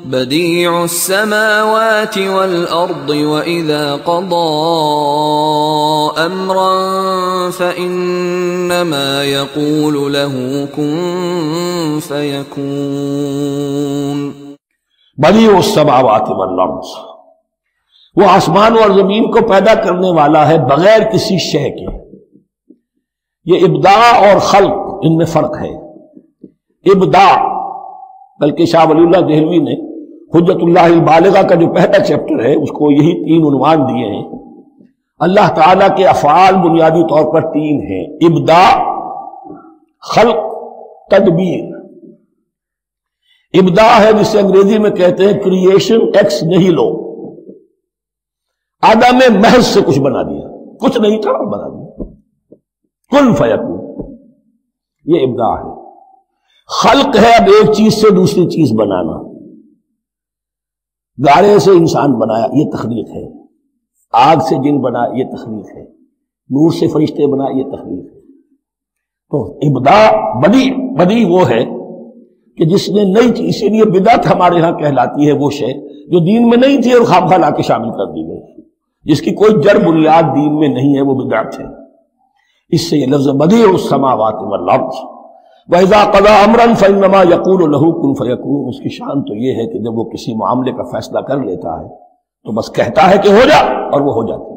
بديع السماوات والأرض وإذا قضى أمرا فإنما يقول له كن فيكون. بدیع السماوات والارض، وہ آسمان اور زمین کو پیدا کرنے والا ہے بغیر کسی شے کے. یہ ابداع اور خلق، ان میں فرق ہے. ابداع، بلکہ شاہ ولی اللہ دہلوی نے حجت اللہ البالغہ کا جو پہلا چیپٹر ہے اس کو یہی 3 عنوان دیے ہیں. اللہ تعالیٰ کے افعال بنیادی طور پر 3 ہیں: ابداع، خلق، تدبیر. ابداع ہے جسے انگریزی میں کہتے ہیں کریشن ایکس نہیلو، آدم محض سے کچھ بنا دیا، کچھ نہیں تھا بنا دیا، کن فیکون. یہ ابداع ہے. خلق ہے اب ایک چیز سے دوسری چیز بنانا. گارے سے انسان بنایا، یہ تخلیق ہے. آگ سے جن بنا، یہ تخلیق ہے. نور سے فرشتے بنا، یہ تخلیق ہے. تو ابداع بدیع وہ ہے کہ جس نے نئی چیز، اسی لیے بدعت ہمارے ہاں کہلاتی ہے وہ شے جو دین میں نہیں تھی اور خواہ لا کے شامل کر دی گئی، جس کی کوئی جڑ بنیاد دین میں نہیں ہے، وہ بدعت ہے. اس سے یہ لفظ بدیع السماوات والارض وَإِذَا قَضَىٰ أَمْرًا فَإِنَّمَا يَقُولُ لَهُ كُن فَيَكُونُ. اس کی شان تو یہ ہے کہ جب وہ کسی معاملے کا فیصلہ کر لیتا ہے تو بس کہتا ہے کہ ہو جا، اور وہ ہو جاتی ہے.